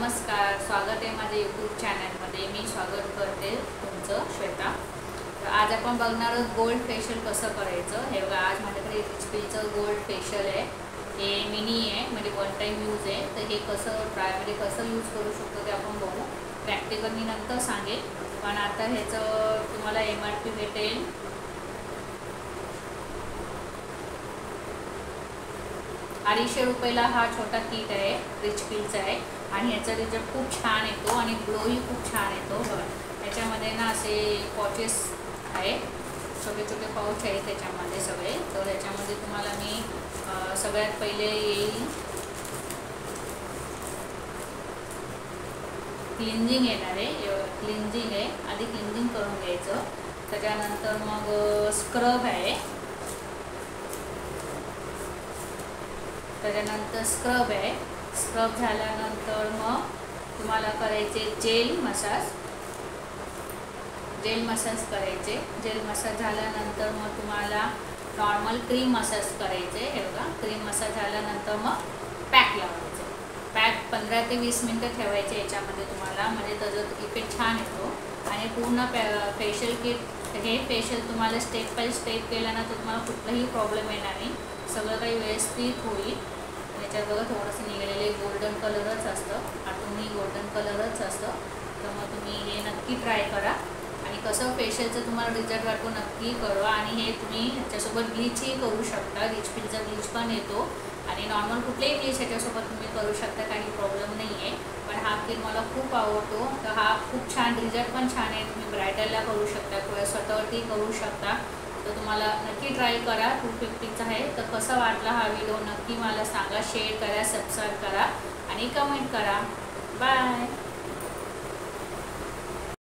नमस्कार, स्वागत आहे माझ्या यूट्यूब चॅनलमध्ये। मी स्वागत करते तुमचं श्वेता। तर आज आपण बघणार आहोत गोल्ड फेशियल कसं करायचं। हे बघा, आज माझ्याकडे एचपीचं गोल्ड फेशियल आहे। हे मिनी आहे, म्हणजे वन टाइम यूज आहे। तर हे कसं ट्रायमध्ये कसं यूज करू शकतो ते आपण बघू। प्रॅक्टिकल मी नंतर सांगेल, पण आता ह्याचं तुम्हाला MRP भेटेल 250 रुपयाला। हा छोटा किट आहे, रिचफिलचा आहे आणि ह्याचा रिझल्ट खूप छान येतो आणि ग्लोही खूप छान येतो। बघा, त्याच्यामध्ये ना असे पॉचेस आहे, छोटे छोटे पाऊच आहेत त्याच्यामध्ये सगळे। तर ह्याच्यामध्ये तुम्हाला मी सगळ्यात पहिले येईल क्लिन्झिंग येणार आहे। क्लिन्झिंग आहे, आधी क्लिन्झिंग करून घ्यायचं। त्याच्यानंतर मग स्क्रब आहे, त्याच्यानंतर स्क्रब आहे। स्क्रब झाल्यानंतर मग तुम्हाला करायचे जेल मसाज। जेल मसाज करायचे। जेल मसाज झाल्यानंतर मग तुम्हाला नॉर्मल क्रीम मसाज करायचे। हे बघा, क्रीम मसाज झाल्यानंतर मग पॅक लावायचे। पॅक 15 ते 20 मिनटं ठेवायचे याच्यामध्ये तुम्हाला, म्हणजे त्याचा इफेक्ट छान येतो। आणि पूर्ण फेशियल किट, हे फेशियल तुम्हाला स्टेप बाय स्टेप केलं ना तर तुम्हाला कुठलाही प्रॉब्लेम येणार नाही, सगळं काही व्यवस्थित होईल। याच्यात बघा, थोडंसं निघालेले गोल्डन कलरच असतं, आतूनही गोल्डन कलरच असतं। तर मग तुम्ही हे नक्की ट्राय करा आणि कसं फेशियलचं तुम्हाला रिझल्ट वाटतो नक्की करा। आणि हे तुम्ही ह्याच्यासोबत ब्लीचही करू शकता, रिचफिलचा ब्लीच पण येतो आणि नॉर्मल कुठलेही ब्लीच ह्याच्यासोबत तुम्ही करू शकता, काही प्रॉब्लेम नाही आहे। पण हा किट मला खूप आवडतो, तर हा खूप छान, रिझल्ट पण छान आहे। तुम्ही ब्रायडलला करू शकता किंवा स्वतःवरती करू शकता। तर तुम्हाला नक्की ट्राय करा। 250चा आहे। तर कसा वाटला हा व्हिडिओ नक्की मला सांगा, शेअर करा, सबस्क्राईब करा आणि कमेंट करा। बाय।